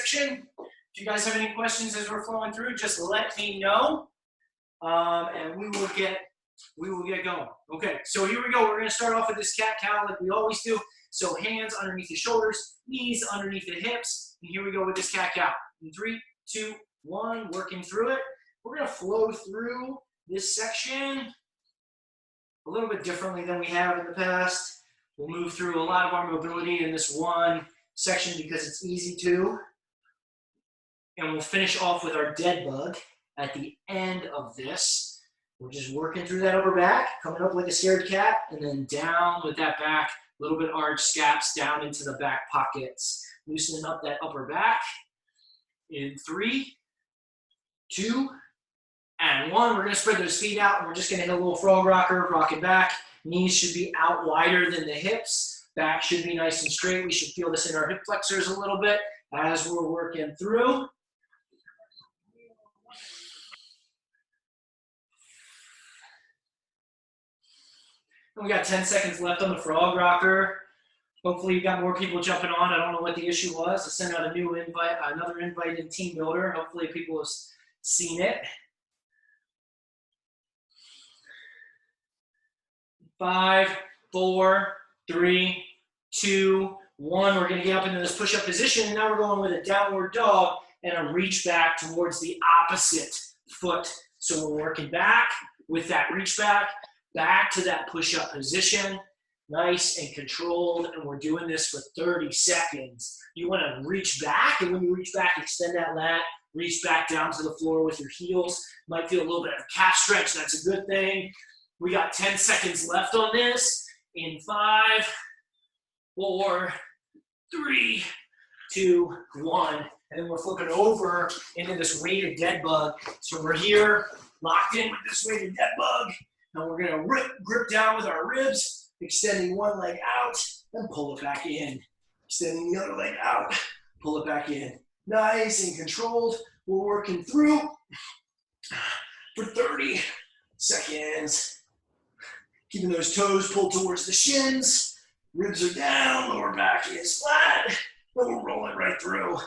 section. If you guys have any questions as we're flowing through, just let me know, and we will get going. Okay, so here we go. We're going to start off with this cat-cow like we always do. So hands underneath the shoulders, knees underneath the hips, and here we go with this cat-cow. In 3, 2, 1, working through it. We're going to flow through this section a little bit differently than we have in the past. We'll move through a lot of our mobility in this one section because it's easy to. And we'll finish off with our dead bug at the end of this. We're just working through that upper back, coming up like a scared cat, and then down with that back, a little bit arched, scaps down into the back pockets. Loosening up that upper back. In 3, 2, and 1. We're going to spread those feet out, and we're just going to hit a little frog rocker, rocking back. Knees should be out wider than the hips. Back should be nice and straight. We should feel this in our hip flexors a little bit as we're working through. And we got 10 seconds left on the frog rocker. Hopefully you got more people jumping on. I don't know what the issue was. I sent out a new invite, another invite in Team Builder. Hopefully people have seen it. 5, 4, 3, 2, 1. We're going to get up into this push-up position, and now we're going with a downward dog and a reach back towards the opposite foot. So we're working back with that reach back to that push-up position, nice and controlled, and we're doing this for 30 seconds. You want to reach back, and when you reach back, extend that lat, reach back down to the floor with your heels. Might feel a little bit of a calf stretch. That's a good thing. We got 10 seconds left on this. In 5, 4, 3, 2, 1. And then we're flipping over into this weighted dead bug. So we're here, locked in with this weighted dead bug. And we're going to grip down with our ribs, extending one leg out, and pull it back in. Extending the other leg out, pull it back in. Nice and controlled. We're working through for 30 seconds. Keeping those toes pulled towards the shins. Ribs are down, lower back is flat. And we're rolling right through.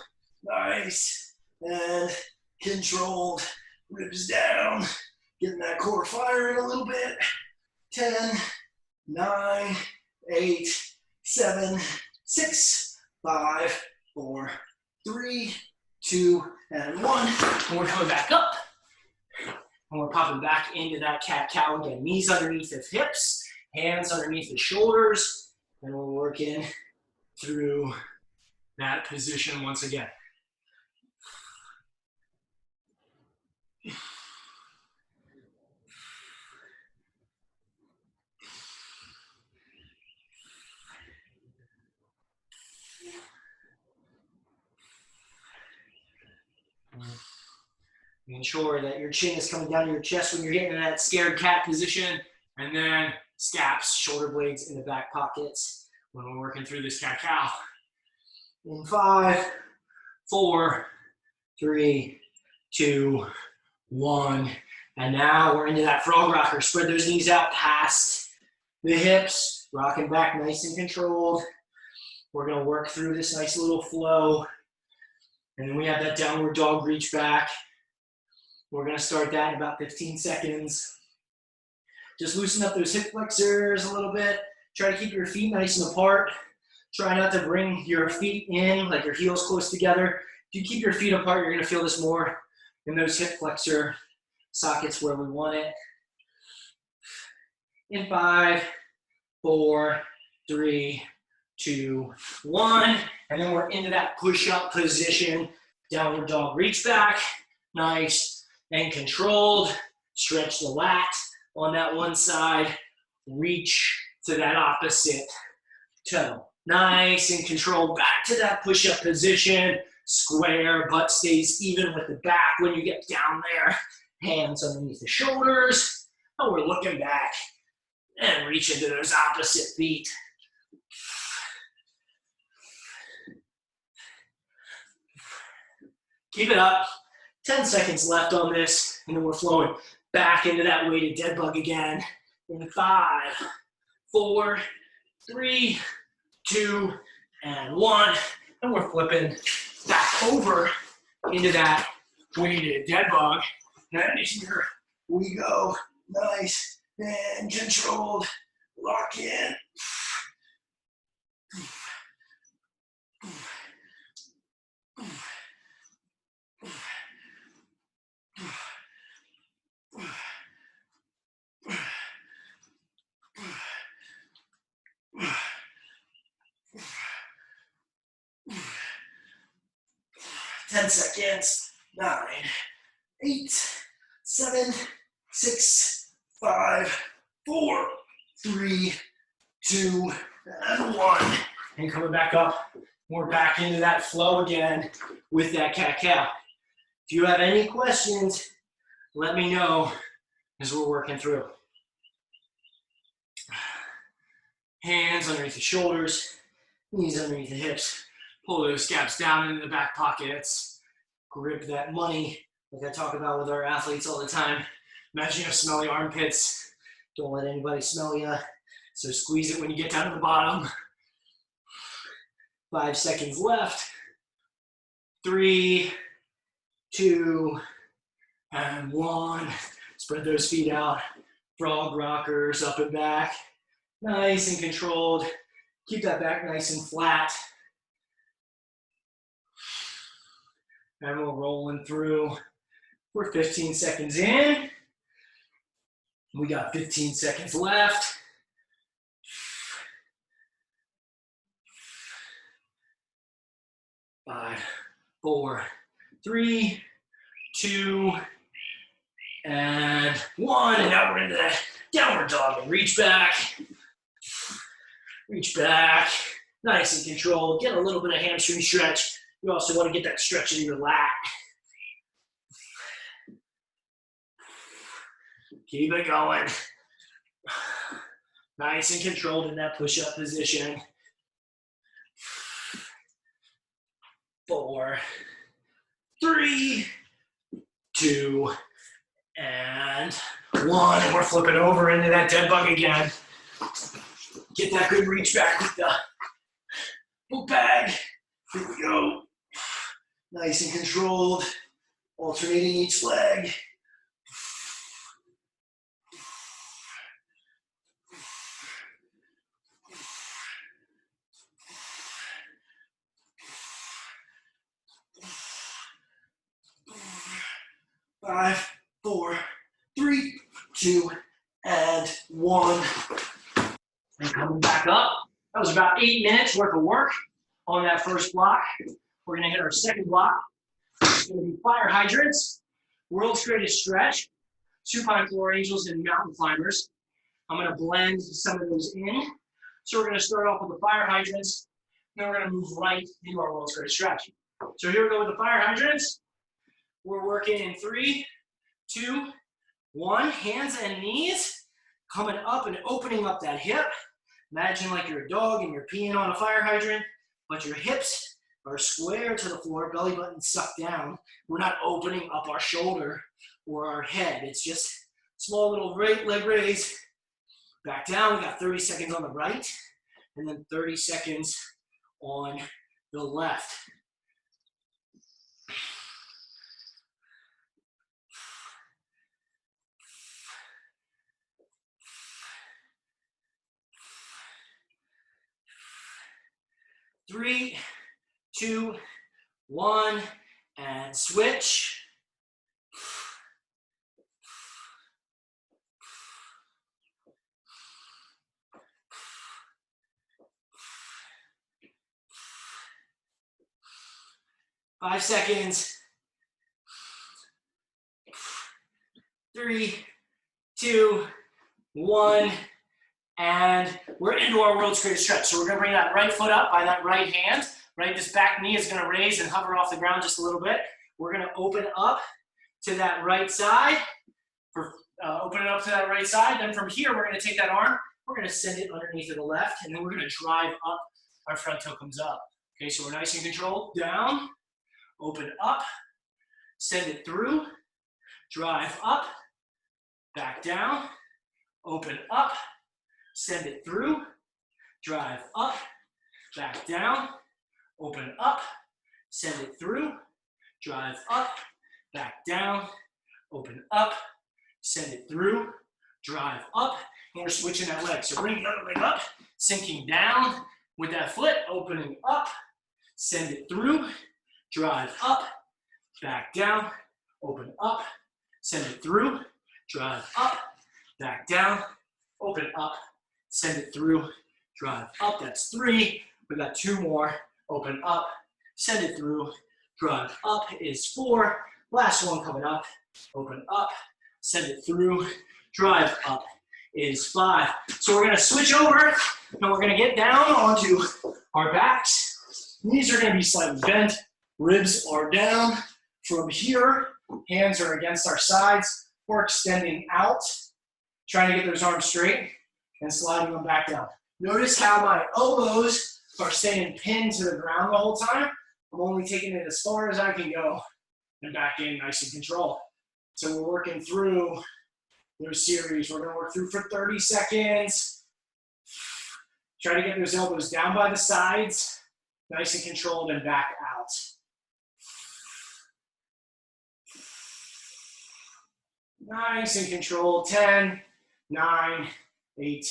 Nice and controlled. Ribs down. Getting that core firing a little bit. 10, 9, 8, 7, 6, 5, 4, 3, 2, and 1. And we're coming back up. And we're popping back into that cat-cow again. Knees underneath the hips, hands underneath the shoulders, and we're working through that position once again. Ensure that your chin is coming down to your chest when you're getting in that scared cat position, and then scaps, shoulder blades in the back pockets when we're working through this cat-cow. In 5, 4, 3, 2, 1. And now we're into that frog rocker. Spread those knees out past the hips, rocking back nice and controlled. We're going to work through this nice little flow. And then we have that downward dog reach back. We're going to start that in about 15 seconds. Just loosen up those hip flexors a little bit. Try to keep your feet nice and apart. Try not to bring your feet in, like your heels close together. If you keep your feet apart, you're going to feel this more in those hip flexor sockets where we want it. In 5, 4, 3, 2, 1. And then we're into that push-up position. Downward dog reach back. Nice and controlled. Stretch the lat on that one side. Reach to that opposite toe. Nice and controlled. Back to that push-up position. Square, butt stays even with the back when you get down there. Hands underneath the shoulders. And we're looking back and reach into those opposite feet. Keep it up. 10 seconds left on this, and then we're flowing back into that weighted dead bug again. In 5, 4, 3, 2, and 1. And we're flipping back over into that weighted dead bug. And here we go. Nice and controlled. Lock in. Ten seconds. 9, 8, 7, 6, 5, 4, 3, 2, and 1. And coming back up, we're back into that flow again with that cat-cow. If you have any questions, let me know as we're working through. Hands underneath the shoulders, knees underneath the hips. Pull those scabs down into the back pockets. Grip that money like I talk about with our athletes all the time. Imagine you have smelly armpits. Don't let anybody smell you. So squeeze it when you get down to the bottom. 5 seconds left. 3, 2, and 1. Spread those feet out. Frog rockers up and back. Nice and controlled. Keep that back nice and flat. And we're rolling through. We're 15 seconds in. We got 15 seconds left. 5, 4, 3, 2, and 1. And now we're into that downward dog. And reach back. Reach back. Nice and controlled. Get a little bit of hamstring stretch. You also want to get that stretch in your lat. Keep it going. Nice and controlled in that push-up position. 4, 3, 2, and 1. And we're flipping over into that dead bug again. Get that good reach back with the book bag. Here we go. Nice and controlled. Alternating each leg. Five, 4, 3, 2, and 1. And coming back up. That was about 8 minutes worth of work on that first block. We're gonna hit our second block. It's gonna be fire hydrants, world's greatest stretch, supine floor angels, and mountain climbers. I'm gonna blend some of those in. So we're gonna start off with the fire hydrants, then we're gonna move right into our world's greatest stretch. So here we go with the fire hydrants. We're working in 3, 2, 1. Hands and knees coming up and opening up that hip. Imagine like you're a dog and you're peeing on a fire hydrant, but your hips are square to the floor, belly button sucked down. We're not opening up our shoulder or our head. It's just small little leg raise. Back down. We got 30 seconds on the right and then 30 seconds on the left. Three, 2, 1, and switch. Five seconds. 3, 2, 1. And we're into our world's greatest stretch. So we're gonna bring that right foot up by that right hand, right? This back knee is gonna raise and hover off the ground just a little bit. We're gonna open up to that right side. Open it up to that right side. Then from here, we're gonna take that arm, we're gonna send it underneath to the left, and then we're gonna drive up. Our front toe comes up. Okay, so we're nice and controlled. Down, open up, send it through, drive up, back down, open up, send it through, drive up, back down, open up, send it through, drive up, back down, open up, send it through, drive up, and we're switching that leg. So bring the other leg up, sinking down with that foot, opening up, send it through, drive up, back down, open up, send it through, drive up, back down, open up, send it through, drive up. That's 3. We got 2 more. Open up, send it through, drive up is 4. Last one coming up. Open up, send it through, drive up is 5. So we're going to switch over and we're going to get down onto our backs. Knees are going to be slightly bent. Ribs are down. From here, hands are against our sides. We're extending out, trying to get those arms straight and sliding them back down. Notice how my elbows are staying pinned to the ground the whole time. I'm only taking it as far as I can go and back in nice and controlled. So we're working through those series. We're going to work through for 30 seconds. Try to get those elbows down by the sides, nice and controlled, and back out. Nice and controlled. 10, 9, 8,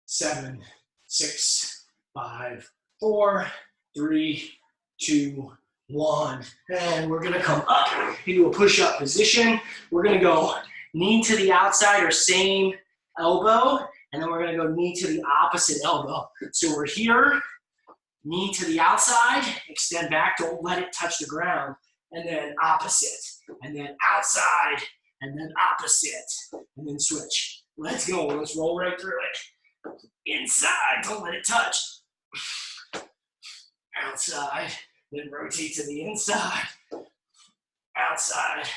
7, 6, 5, 4, 3, 2, 1. And we're going to come up into a push-up position. We're going to go knee to the outside or same elbow, and then we're going to go knee to the opposite elbow. So we're here, knee to the outside, extend back, don't let it touch the ground, and then opposite, and then outside, and then opposite, and then switch. Let's go. Let's roll right through it. Inside, don't let it touch. Outside, then rotate to the inside. Outside,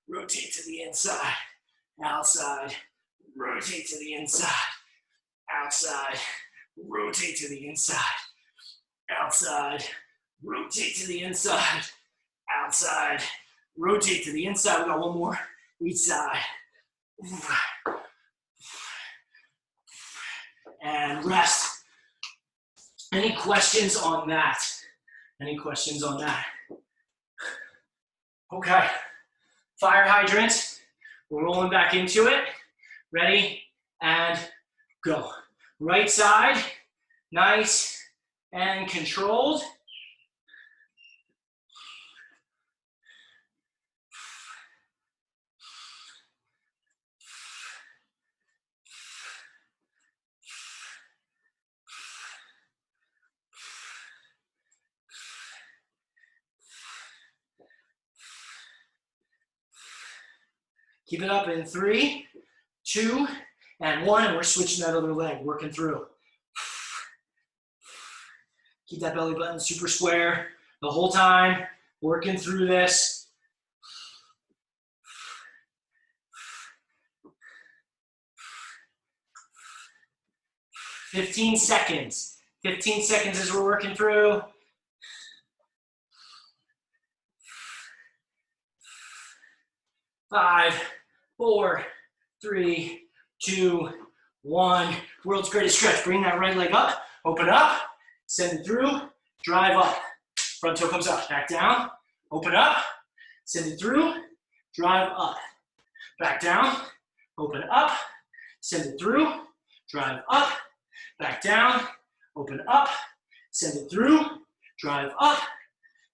rotate to the inside. Outside, rotate to the inside. Outside, rotate to the inside. Outside, rotate to the inside. Outside, rotate to the inside. We got one more each side. And rest. Any questions on that? Any questions on that? Okay. Fire hydrant. We're rolling back into it. Ready? And go. Right side. Nice and controlled. Keep it up in 3, 2, and 1, and we're switching that other leg, working through. Keep that belly button super square the whole time, working through this. "15 seconds. 15 seconds as we're working through. 5, 4, 3, 2, 1. World's greatest stretch. Bring that right leg up. Open up. Send it through. Drive up. Front toe comes up. Back down. Open up. Send it through. Drive up. Back down. Open up. Send it through. Drive up. Back down. Open up. Send it through. Drive up.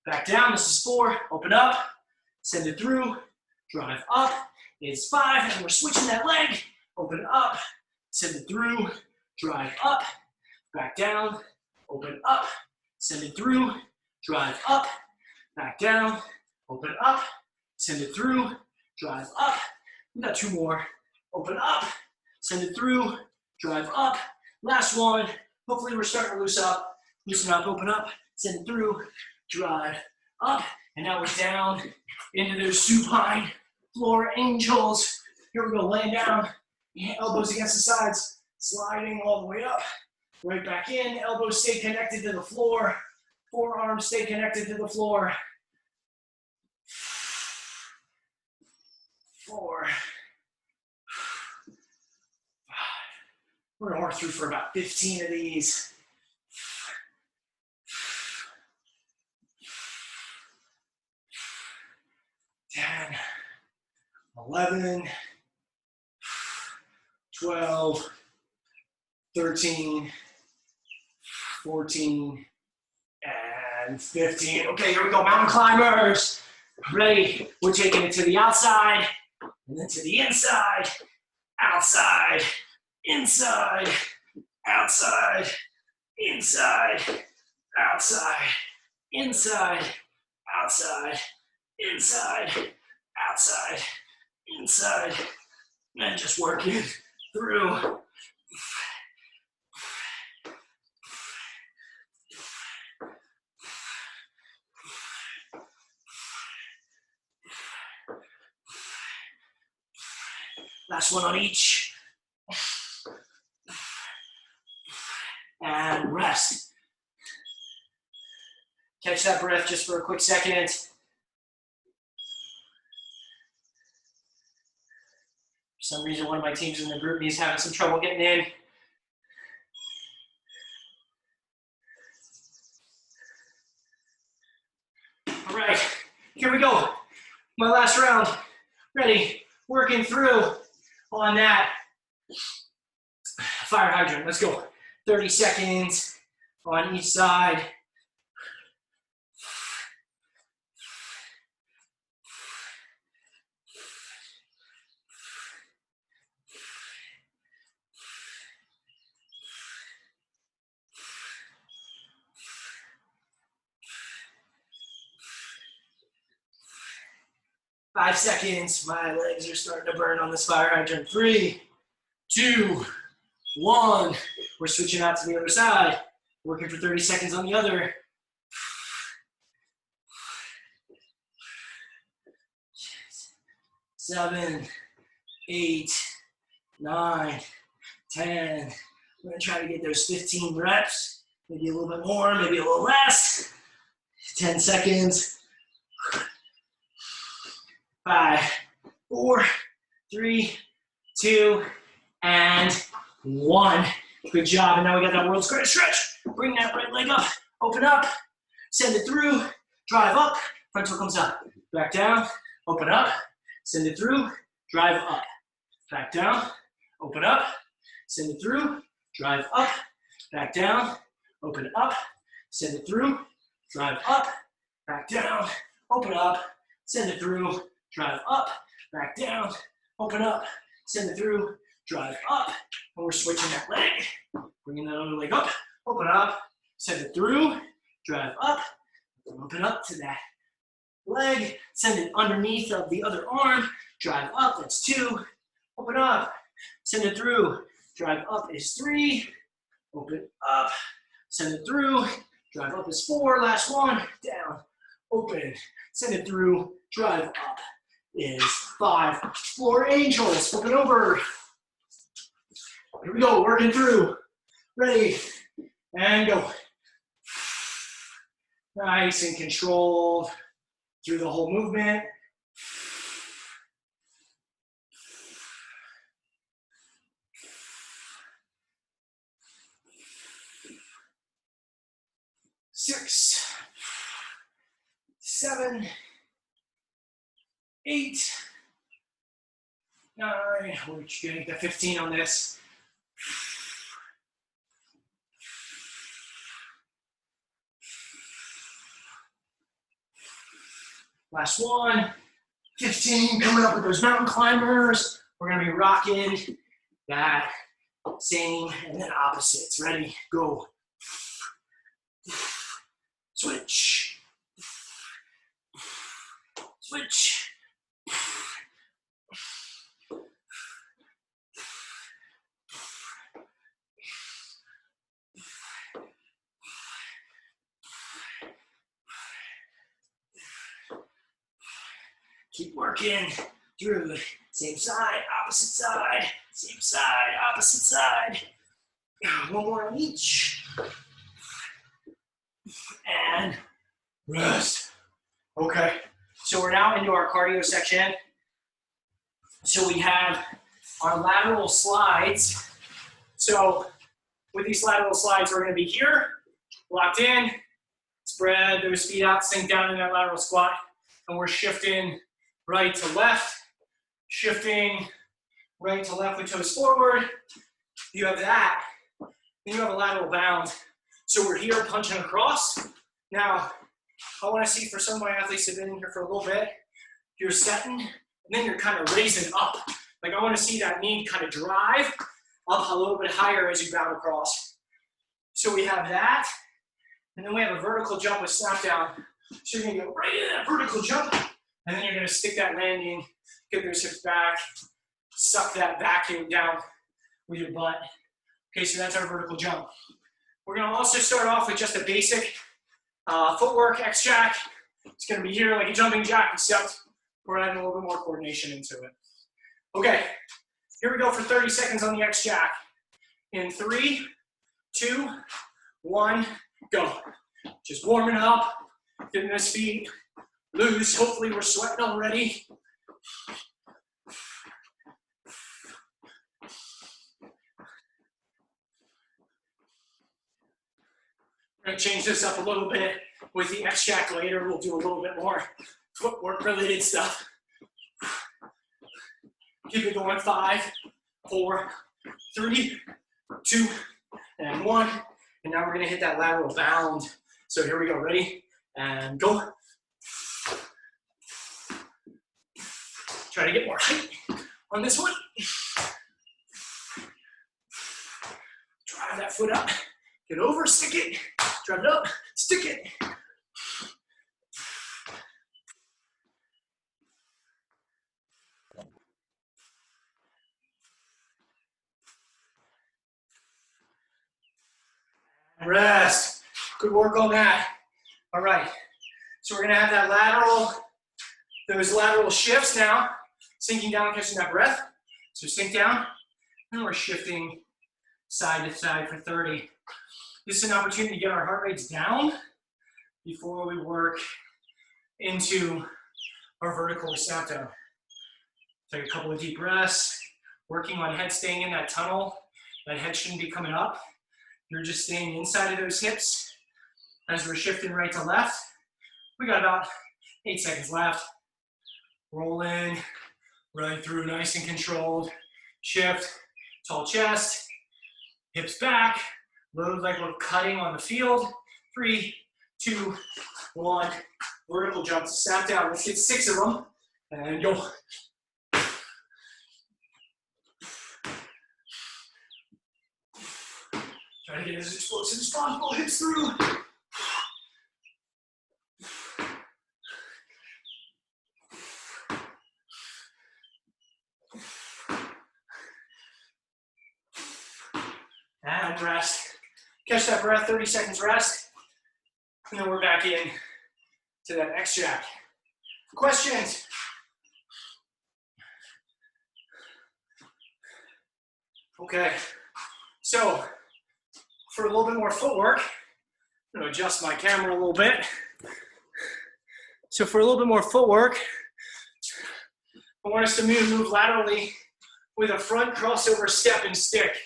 Back down. This is 4. Open up. Send it through. Drive up is 5, and we're switching that leg. Open up, send it through, drive up, back down, open up, send it through, drive up, back down, open up, send it through, drive up. We got 2 more. Open up, send it through, drive up. Last one. Hopefully we're starting to loosen up, open up, send it through, drive up. And now we're down into those supine floor angels. Here we go, laying down, elbows against the sides, sliding all the way up, right back in, elbows stay connected to the floor, forearms stay connected to the floor. 4, 5. We're gonna work through for about 15 of these. 10, 11, 12, 13, 14, and 15. Okay, here we go, mountain climbers. Ready? We're taking it to the outside, and then to the inside, outside, inside, outside, inside, outside, inside, outside, inside, outside, inside, and just working through. Last one on each. And rest. Catch that breath just for a quick second. For some reason, one of my teams in the group is having some trouble getting in. All right, here we go. My last round. Ready, working through on that fire hydrant. Let's go. 30 seconds on each side. Five seconds. My legs are starting to burn on this fire hydrant. 3, 2, 1. We're switching out to the other side. Working for 30 seconds on the other. 7, 8, 9, 10. We're gonna try to get those 15 reps. Maybe a little bit more, maybe a little less. 10 seconds. 5, 4, 3, 2, and 1. Good job. And now we got that world's greatest stretch. Bring that right leg up. Open up. Send it through. Drive up. Front toe comes up. Back down. Open up. Send it through. Drive up. Back down. Open up. Send it through. Drive up. Back down. Open up. Send it through. Drive up. Back down. Open up. Send it through. Drive up, back down, open up, send it through, drive up, and we're switching that leg, bringing that other leg up, open up, send it through, drive up, open up to that leg, send it underneath of the other arm, drive up, that's 2, open up, send it through, drive up is 3, open up, send it through, drive up is 4, last one, down, open, send it through, drive up is 5. Floor angels, flip it over. Here we go, working through. Ready, and go. Nice and controlled through the whole movement. Six, 7, 8, 9, we're getting to 15 on this. Last one, 15, coming up with those mountain climbers. We're gonna be rocking that same and then opposites. Ready, go. Switch. Switch. Keep working through the same side, opposite side, same side, opposite side. One more on each. And rest. Okay, so we're now into our cardio section. So we have our lateral slides. So with these lateral slides, we're gonna be here, locked in, spread those feet out, sink down in that lateral squat, and we're shifting right to left, shifting right to left with toes forward. You have that. Then you have a lateral bound. So we're here punching across. Now, I want to see for some of my athletes that have been in here for a little bit, you're setting, and then you're kind of raising up. Like I want to see that knee kind of drive up a little bit higher as you bound across. So we have that, and then we have a vertical jump with snap down. So you're going to go right into that vertical jump, and then you're going to stick that landing, get those hips back, suck that vacuum down with your butt. Okay, so that's our vertical jump. We're going to also start off with just a basic footwork, X-Jack. It's going to be here like a jumping jack, except we're adding a little bit more coordination into it. Okay, here we go for 30 seconds on the X-Jack. In 3, 2, 1, go. Just warming up, getting those feet loose. Hopefully we're sweating already. We're going to change this up a little bit with the X-Jack later. We'll do a little bit more footwork related stuff. Keep it going. 5, 4, 3, 2, and 1. And now we're going to hit that lateral bound. So here we go. Ready? And go. Try to get more height on this one. Drive that foot up. Get over, stick it. Drive it up, stick it. Rest. Good work on that. All right. So we're going to have that those lateral shifts now. Sinking down, catching that breath. So sink down, and we're shifting side to side for 30. This is an opportunity to get our heart rates down before we work into our vertical snap down. Take a couple of deep breaths, working on head staying in that tunnel. That head shouldn't be coming up. You're just staying inside of those hips as we're shifting right to left. We got about 8 seconds left. Roll in, run through nice and controlled. Shift, tall chest, hips back. Load like we're cutting on the field. 3, 2, 1. Vertical jump to snap down. Let's get 6 of them. And go. Try to get as explosive as possible. Hips through. And rest. Catch that breath, 30 seconds rest. And then we're back in to that X-Jack. Questions? Okay, so for a little bit more footwork, I'm gonna adjust my camera a little bit. So for a little bit more footwork, I want us to move laterally with a front crossover step and stick.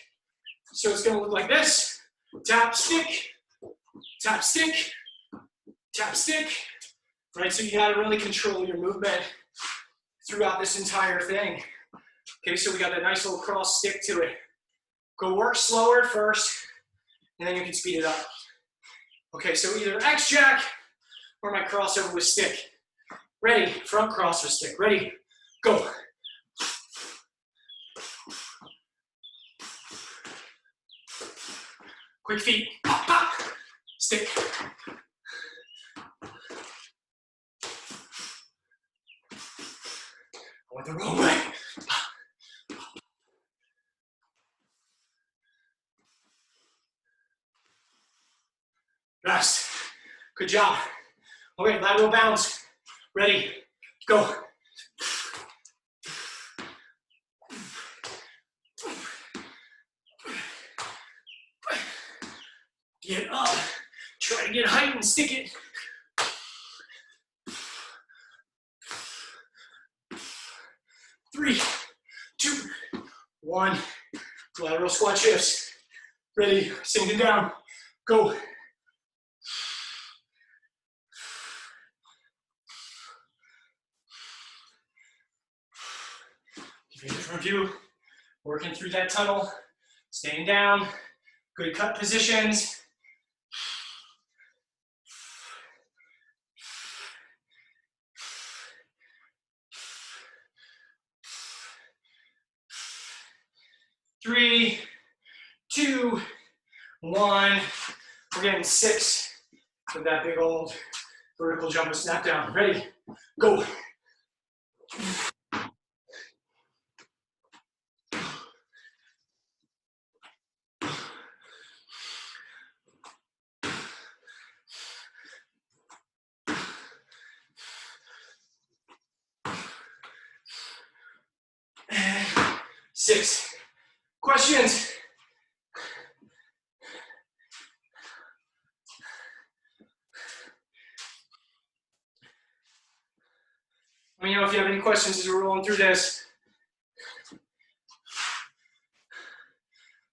So it's gonna look like this: tap, stick, tap, stick, tap, stick. Right, so you gotta really control your movement throughout this entire thing. Okay, so we got that nice little cross stick to it. Go work slower first, and then you can speed it up. Okay, so either X-Jack or my crossover with stick. Ready, front cross with stick. Ready, go. Quick feet, pop, pop, stick. I went the wrong way. Rest. Good job. Okay, lateral bounce. Ready, go. Get up. Try to get height and stick it. Three, 2, 1. Lateral squat shifts. Ready, sinking down. Go. Different view. Working through that tunnel. Staying down. Good cut positions. Three, two, one. We're getting 6 with that big old vertical jump and snap down. Ready? Go. And 6. Questions? Let me know if you have any questions as we're rolling through this.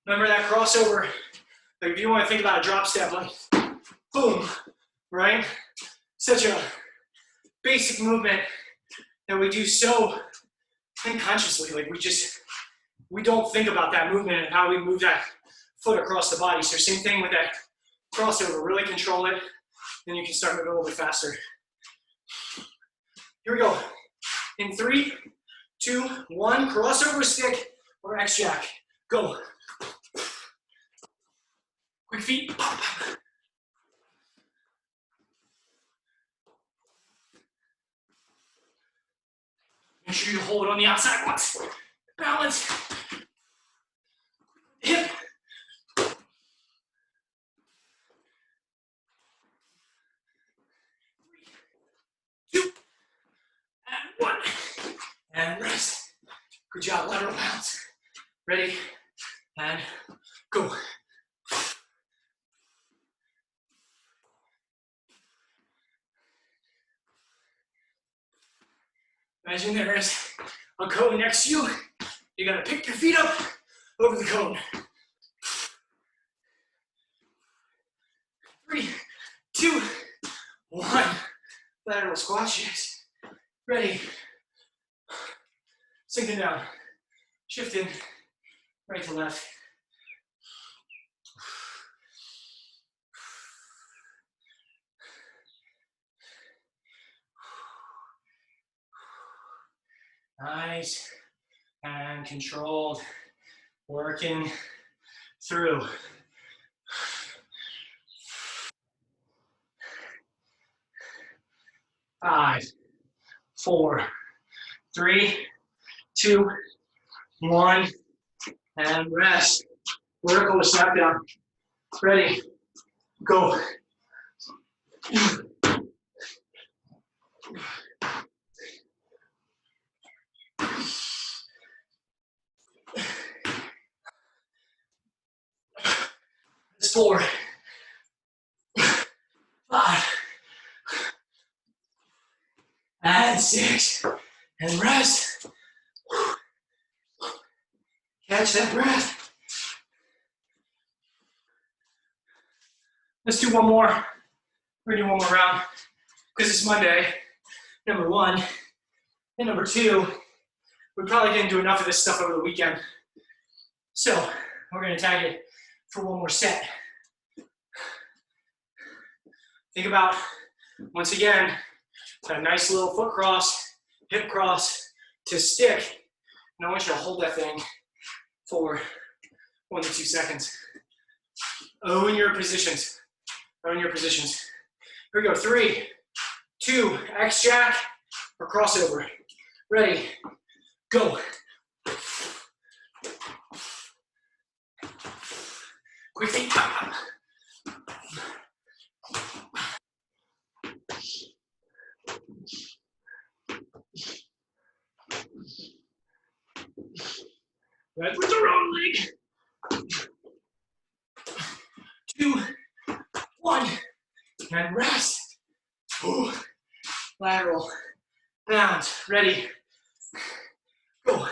Remember that crossover. Like if you want to think about a drop step, like boom, right? Such a basic movement that we do so unconsciously. Like we don't think about that movement and how we move that foot across the body. So same thing with that crossover. Really control it, then you can start moving a little bit faster. Here we go. In 3, 2, 1, crossover stick or X-Jack. Go. Quick feet. Make sure you hold it on the outside once. Balance. Hip. 2, and 1. And rest. Good job, lateral bounce. Ready, and go. Imagine there's a cone next to you. You gotta pick your feet up over the cone. 3, 2, 1. Lateral squat shakes. Ready. Sinking down. Shifting right to left. Nice and controlled. Working through. 5, 4, 3, 2, 1, and rest. Vertical snap down. Ready, go. It's 4, 5, and 6, and rest. Catch that breath. Let's do one more. We're gonna do one more round because it's Monday, number 1. And number 2, we probably didn't do enough of this stuff over the weekend. So we're gonna tag it for one more set. Think about, once again, that nice little foot cross, hip cross to stick. And I want you to hold that thing for 1 to 2 seconds. Own your positions. Own your positions. Here we go. 3, 2, X-Jack or crossover. Ready, go. Quick feet. Right with the wrong leg. 2, 1, and rest. Ooh. Lateral, bounce, ready, go.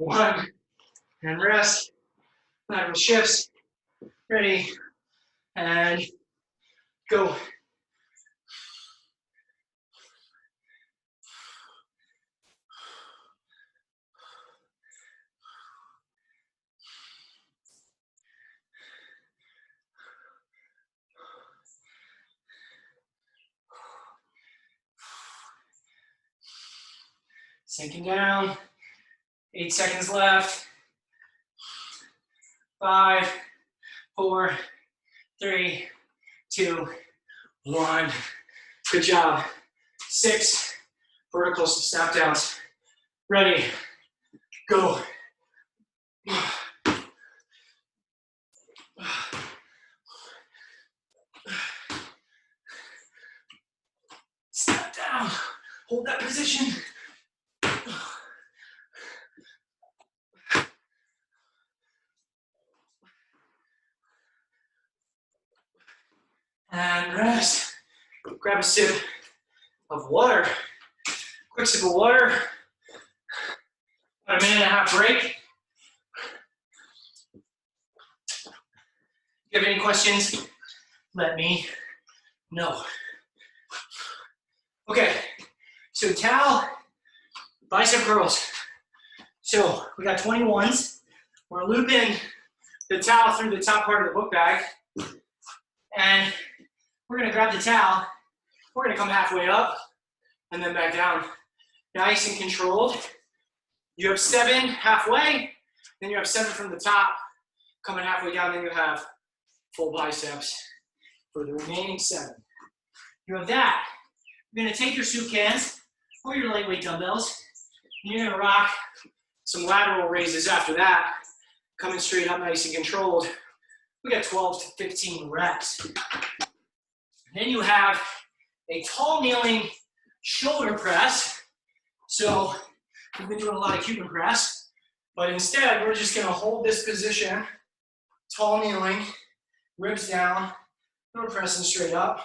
1, and rest. Lateral shifts. Ready, and go. Sinking down. 8 seconds left. 5, 4, 3, 2, 1. Good job. 6 vertical snap downs. Ready, go. Step down. Hold that position. And rest. Grab a sip of water. Quick sip of water. About a minute and a half break. If you have any questions, let me know. Okay, so towel, bicep curls. So we got 21s. We're looping the towel through the top part of the book bag. And we're gonna grab the towel. We're gonna come halfway up and then back down. Nice and controlled. You have 7 halfway, then you have 7 from the top, coming halfway down, then you have full biceps for the remaining 7. You have that. You're gonna take your soup cans or your lightweight dumbbells, and you're gonna rock some lateral raises after that, coming straight up nice and controlled. We got 12 to 15 reps. Then you have a tall kneeling shoulder press. So we've been doing a lot of Cuban press, but instead we're just gonna hold this position, tall kneeling, ribs down, we're pressing straight up,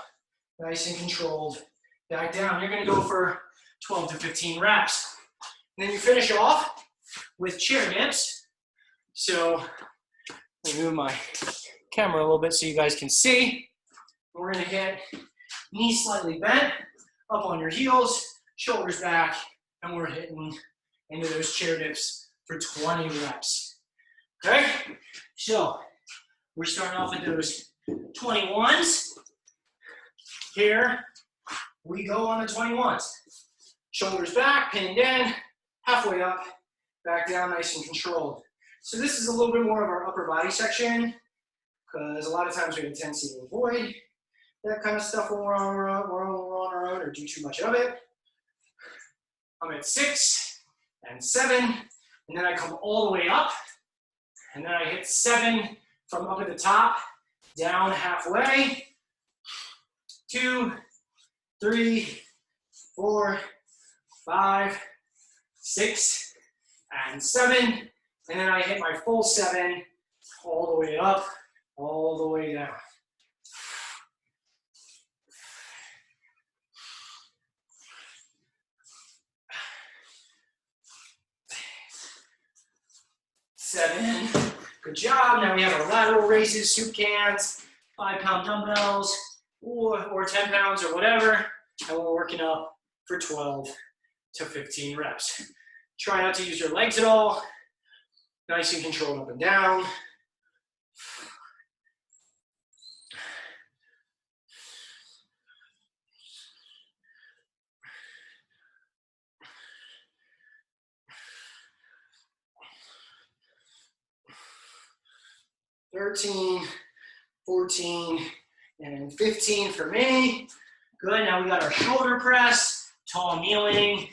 nice and controlled. Back down. You're gonna go for 12 to 15 reps. And then you finish off with chair dips. So let me move my camera a little bit so you guys can see. We're gonna hit knees slightly bent, up on your heels, shoulders back, and we're hitting into those chair dips for 20 reps. Okay? So we're starting off with those 21s. Here we go on the 21s. Shoulders back, pinned in, halfway up, back down, nice and controlled. So this is a little bit more of our upper body section, because a lot of times we have a tendency to avoid that kind of stuff when we're on our own or do too much of it. I'm at 6 and 7, and then I come all the way up, and then I hit 7 from up at the top, down halfway, 2, 3, 4, 5, 6, and 7, and then I hit my full 7 all the way up, all the way down. Seven. Good job. Now we have our lateral raises, soup cans, 5-pound dumbbells, or 10 pounds or whatever, and we're working up for 12 to 15 reps. Try not to use your legs at all. Nice and controlled up and down. $13, $14, and $15 for me. Good, now we got our shoulder press, tall kneeling,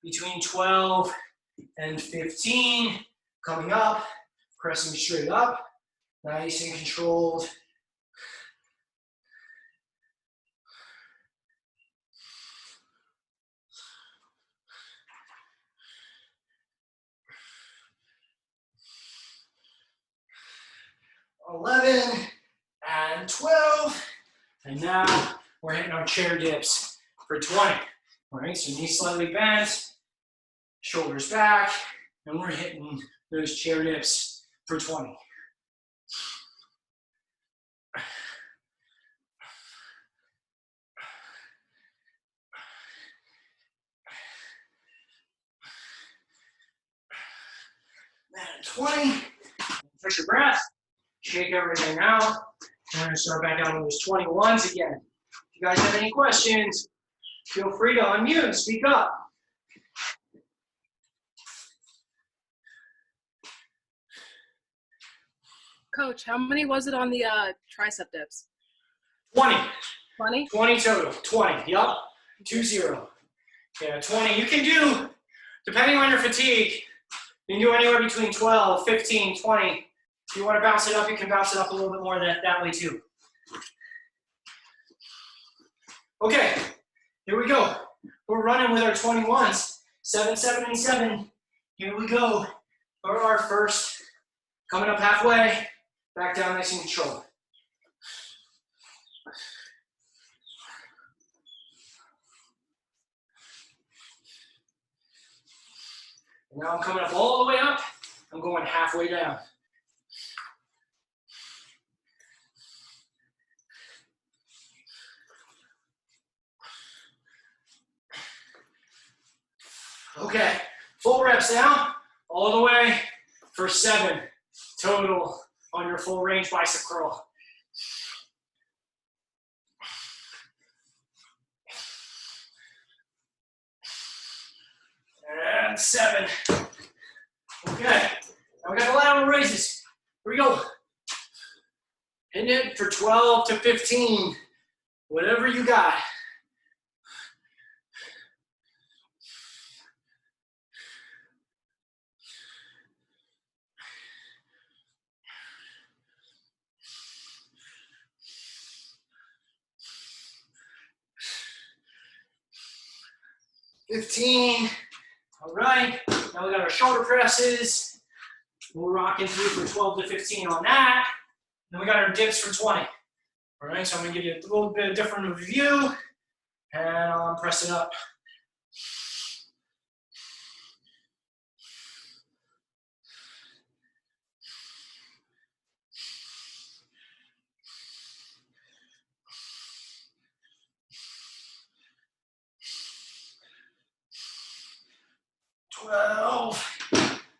between 12 and 15, coming up, pressing straight up, nice and controlled. $11 and $12, and now we're hitting our chair dips for 20. All right, so knees slightly bent, shoulders back, and we're hitting those chair dips for 20. And 20. Push your breath. Shake everything out. We're going to start back out on those 21s again. If you guys have any questions, feel free to unmute and speak up. Coach, how many was it on the tricep dips? 20. 20? 20 total. 20. Yup. 20. Yeah, 20. You can do, depending on your fatigue, you can do anywhere between 12, 15, 20. If you want to bounce it up, you can bounce it up a little bit more that way too. Okay, here we go. We're running with our 21s. 7, 7, and 7. Here we go. For our first, coming up halfway, back down nice and controlled. Now I'm coming up all the way up. I'm going halfway down. Okay, full reps now, all the way for 7 total on your full range bicep curl. And 7. Okay, now we got the lateral raises. Here we go. Hitting it for 12 to 15, whatever you got. All right, now we got our shoulder presses. We're rocking through for 12 to 15 on that. Then we got our dips for 20. All right, so I'm gonna give you a little bit of different of a view, and I'm pressing up.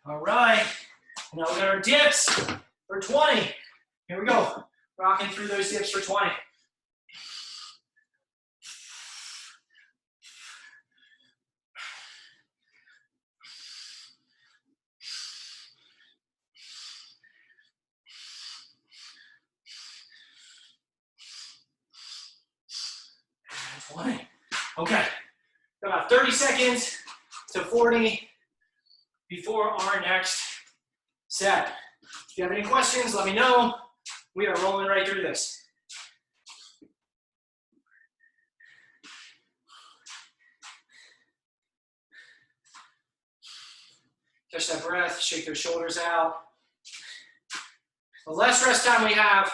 All right, now we got our dips for 20. Here we go, rocking through those dips for 20. And 20. Okay, got about 30 seconds to 40 before our next set. If you have any questions, let me know. We are rolling right through this. Catch that breath, shake those shoulders out. The less rest time we have,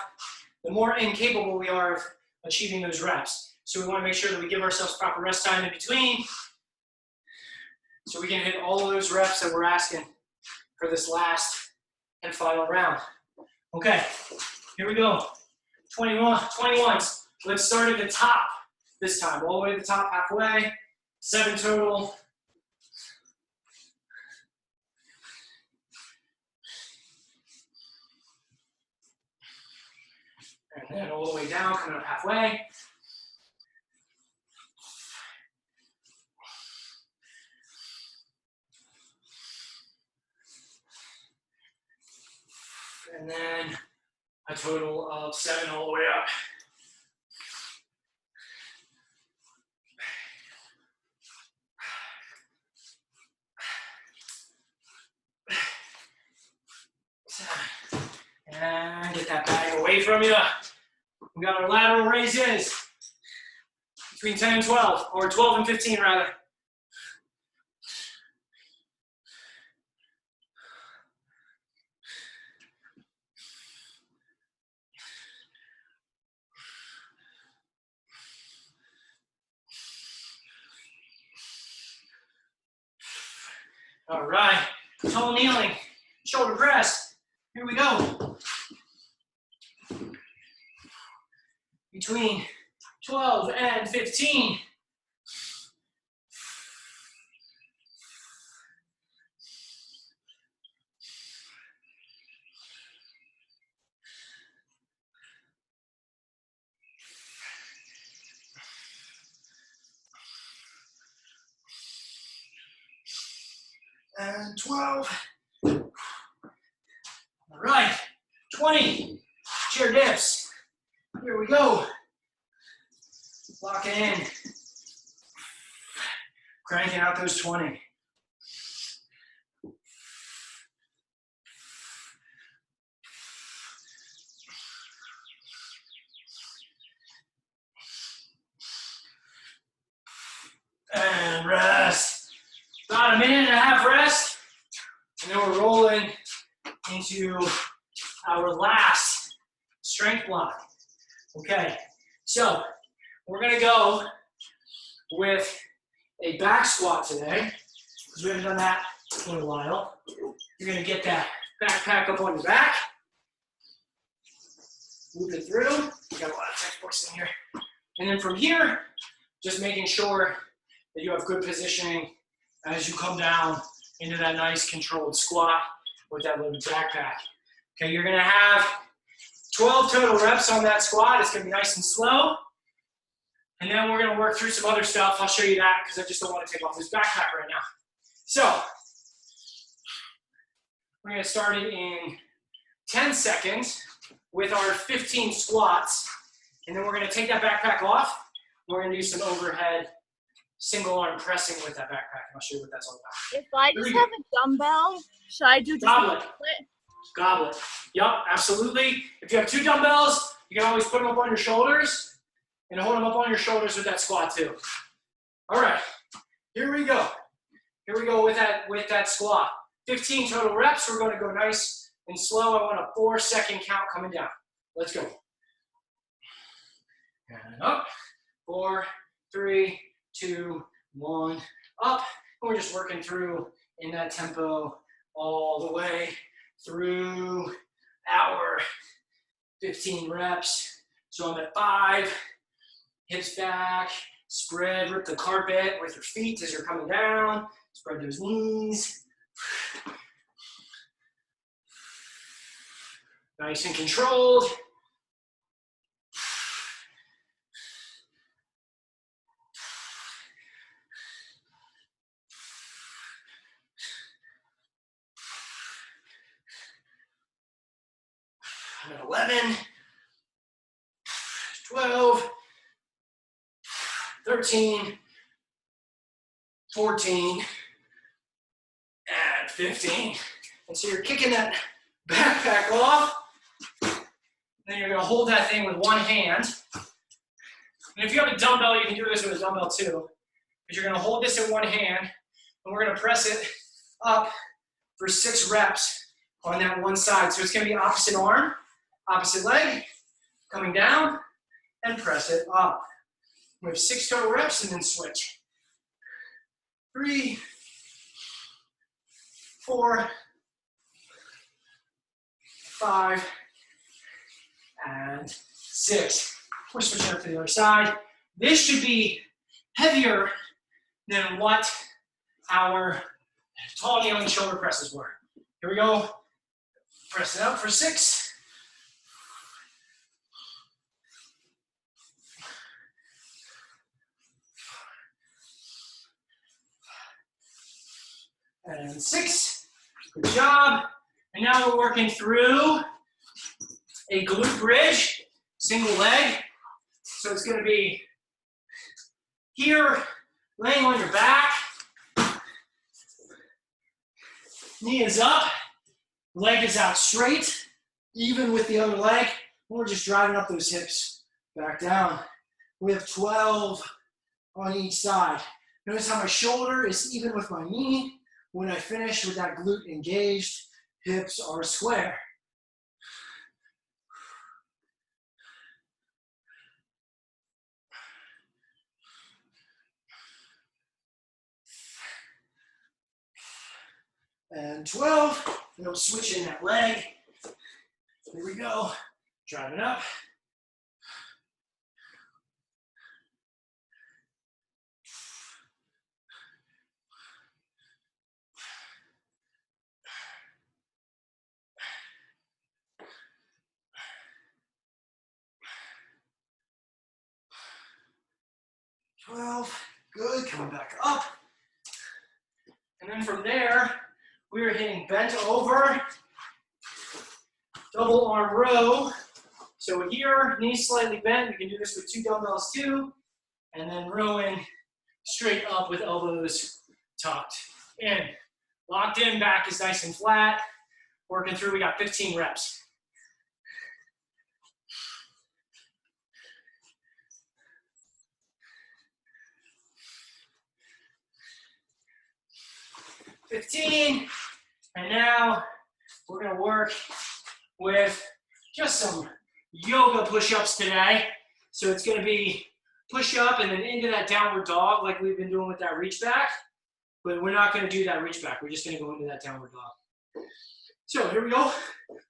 the more incapable we are of achieving those reps. So we want to make sure that we give ourselves proper rest time in between so we can hit all of those reps that we're asking for this last and final round. Okay, here we go. 21s. Let's start at the top this time. All the way to the top, halfway. 7 total. And then all the way down, coming up halfway. And then a total of 7 all the way up. And get that bag away from you. We got our lateral raises between 10 and 12, or 12 and 15 rather. All right, Tall kneeling, shoulder press. Here we go. Between 12 and 15. And 12. All right, 20. Chair dips. Here we go. Lock it in. Cranking out those 20. And rest. About a minute and a half rest. And then we're rolling into our last strength block. Okay, so we're gonna go with a back squat today, because we haven't done that in a while. You're gonna get that backpack up on your back, move it through. We got a lot of textbooks in here. And then from here, just making sure that you have good positioning as you come down into that nice controlled squat with that little backpack. Okay, you're gonna have 12 total reps on that squat. It's gonna be nice and slow. And then we're gonna work through some other stuff. I'll show you that because I just don't want to take off this backpack right now. So, we're gonna start it in 10 seconds with our 15 squats. And then we're gonna take that backpack off. We're gonna do some overhead single arm pressing with that backpack. And I'll show you what that's all about. If I just have a dumbbell, should I do just Goblet. split? Goblet. Yup, absolutely. If you have 2 dumbbells, you can always put them up on your shoulders and hold them up on your shoulders with that squat too. All right, here we go. Here we go with that squat. 15 total reps. We're going to go nice and slow. I want a 4-second count coming down. Let's go. And up. 4, 3, 2, 1. Up. And we're just working through in that tempo all the way through our 15 reps. So I'm at 5, hips back, spread, rip the carpet with your feet as you're coming down, spread those knees. Nice and controlled. I'm at 11, 12, 13, 14, and 15. And so you're kicking that backpack off. Then you're going to hold that thing with one hand. And if you have a dumbbell, you can do this with a dumbbell too. But you're going to hold this in one hand, and we're going to press it up for 6 reps on that one side. So it's going to be opposite arm, opposite leg, coming down, and press it up. We have 6 total reps, and then switch. 3, 4, 5, and 6. We're switching up to the other side. This should be heavier than what our tall kneeling shoulder presses were. Here we go. Press it up for 6. And 6. Good job. And now we're working through a glute bridge, single leg. So it's going to be here, laying on your back. Knee is up, leg is out straight, even with the other leg. We're just driving up those hips, back down. We have 12 on each side. Notice how my shoulder is even with my knee. When I finish with that glute engaged, hips are square. And 12. And I'm switching that leg. Here we go. Driving up. Good, coming back up. And then from there, we are hitting bent over, double arm row. So here, knees slightly bent. You can do this with 2 dumbbells too. And then rowing straight up with elbows tucked in. Locked in, back is nice and flat. Working through, we got 15 reps. And now we're gonna work with just some yoga push-ups today. So it's gonna be push-up and then into that downward dog like we've been doing with that reach back. But we're not gonna do that reach back. We're just gonna go into that downward dog. So here we go.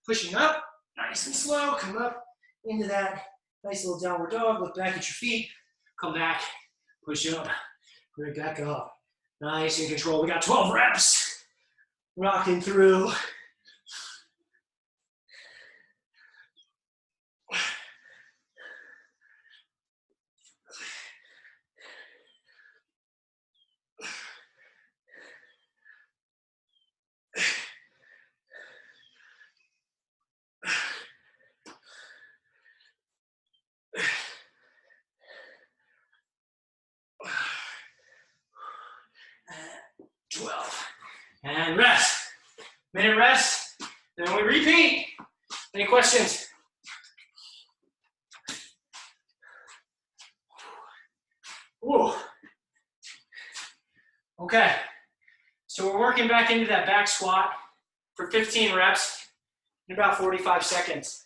Pushing up, nice and slow. Come up into that nice little downward dog. Look back at your feet. Come back, push up, right back up. Nice and control. We got 12 reps. Rocking through. And rest. Minute rest. Then we repeat. Any questions? Ooh. Okay. So we're working back into that back squat for 15 reps in about 45 seconds.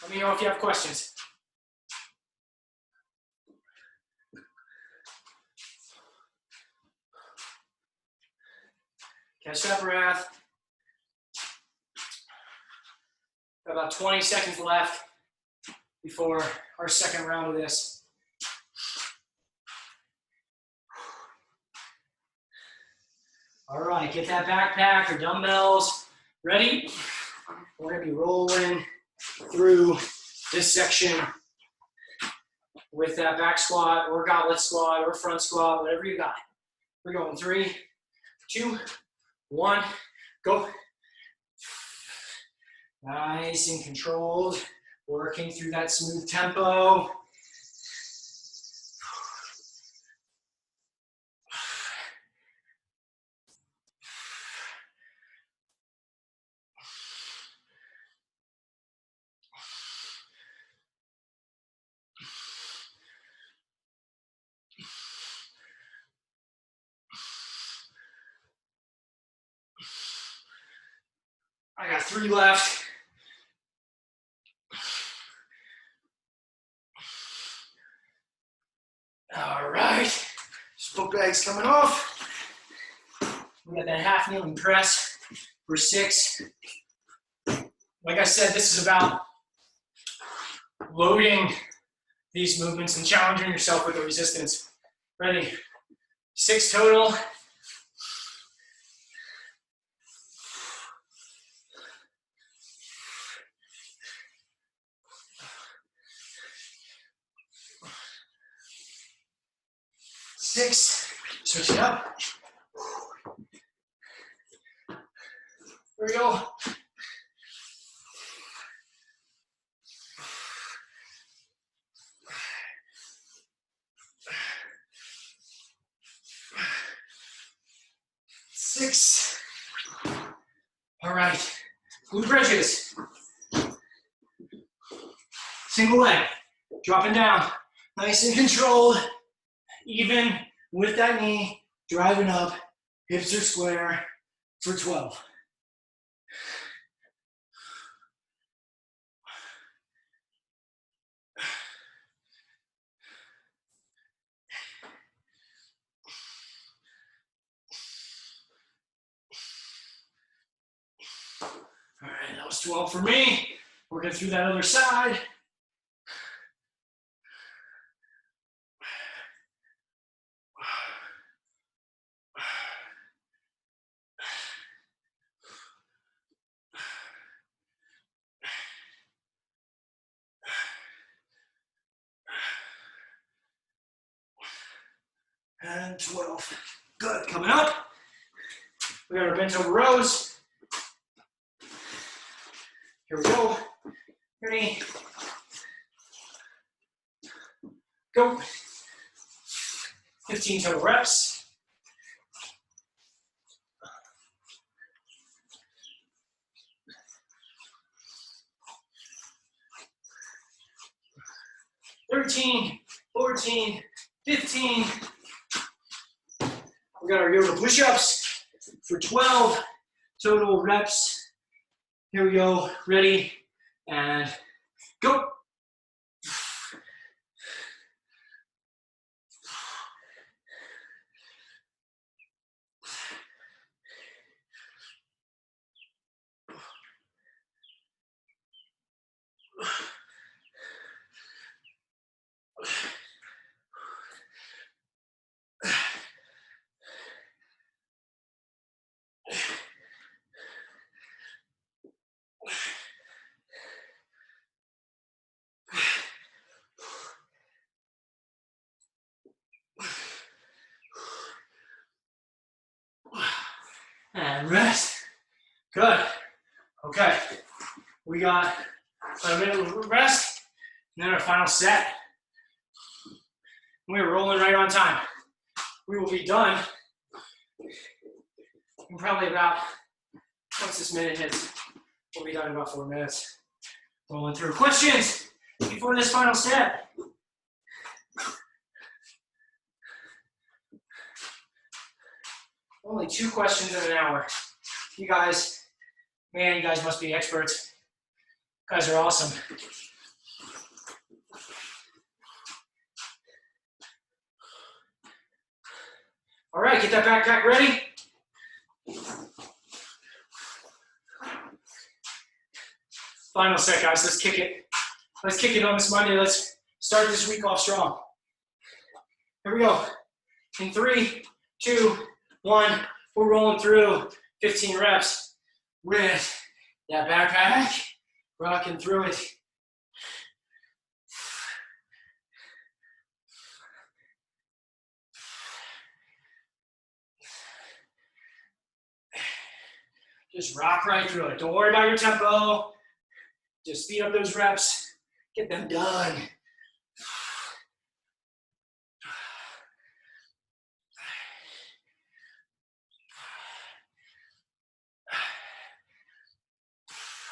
Let me know if you have questions. Catch that breath. Got about 20 seconds left before our second round of this. All right, get that backpack or dumbbells ready. We're gonna be rolling through this section with that back squat or goblet squat or front squat, whatever you got. We're going 3, 2, 1, go. Nice and controlled, working through that smooth tempo. I got 3 left. All right, book bag's coming off. We got that half kneeling press for 6. Like I said, this is about loading these movements and challenging yourself with the resistance. Ready? 6 total. Switch it up. Here we go. Six. All right. Glute bridges. Single leg. Dropping down. Nice and controlled. Even with that knee. Driving up. Hips are square for 12. Plus 12 for me. Working through that other side. And 12. Good. Coming up. We got our bent over rows. Here we go. Ready? Go. 15 total reps. "13, 14, 15. We got our yoga push-ups for 12 total reps. Here we go. Ready? And go. And rest. Good. Okay. We got a minute of rest, and then our final set. We're rolling right on time. We will be done in probably about, once this minute hits, we'll be done in about 4 minutes. Rolling through. Questions before this final set? Only 2 questions in an hour. You guys, man, you guys must be experts. You guys are awesome. All right, get that backpack ready. Final set, guys. Let's kick it. Let's kick it on this Monday. Let's start this week off strong. Here we go. In 3, 2, 1, we're rolling through 15 reps with that backpack, rocking through it. Just rock right through it. Don't worry about your tempo. Just speed up those reps. Get them done.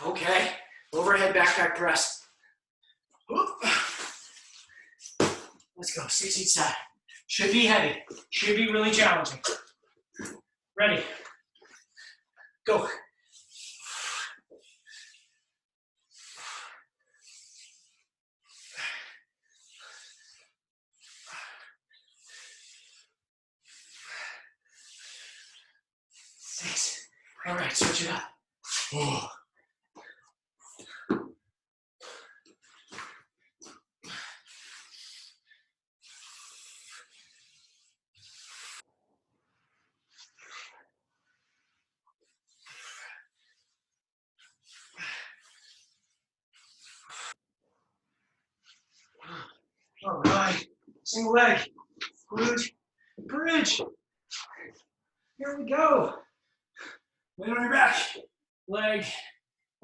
Okay, overhead backpack press. Let's go, 6 each side. Should be heavy, should be really challenging. Ready, go. Six. All right, switch it up. Oh. All right, single leg, glute, bridge. Here we go. Lay on your back, leg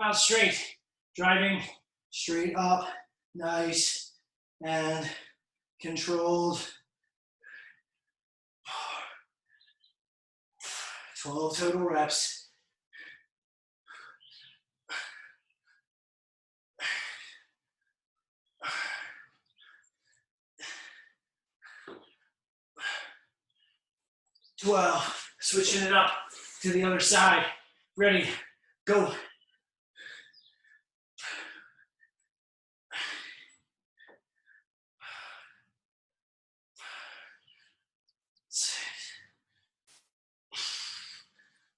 out straight, driving straight up, nice and controlled. 12 total reps. Switching it up to the other side. Ready, go.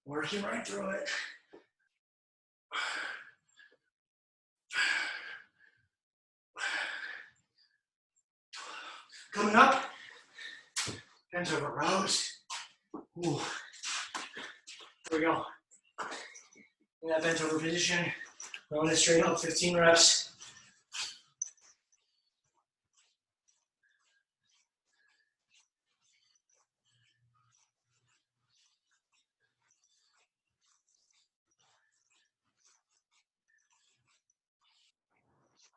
Working right through it. Coming up, bent over rows. Ooh. There we go. In that bent over position, rolling it straight up, 15 reps.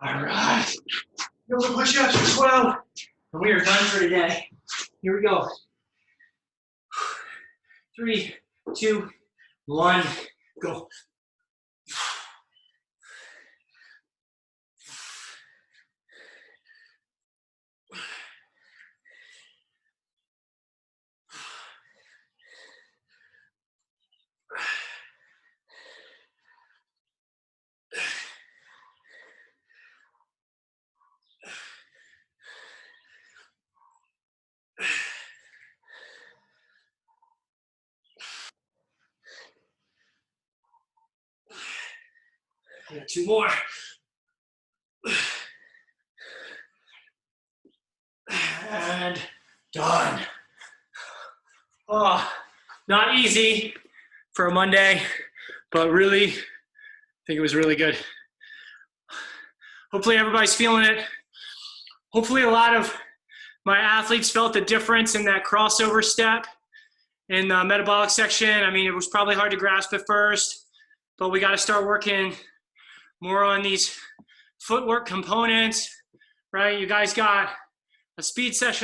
All right. Yoga push-ups for 12. And we are done for today. Here we go. 3, 2, 1, go. I got 2 more. And done. Oh, not easy for a Monday, but really, I think it was really good. Hopefully everybody's feeling it. Hopefully a lot of my athletes felt the difference in that crossover step in the metabolic section. I mean, it was probably hard to grasp at first, but we got to start working more on these footwork components, right? You guys got a speed session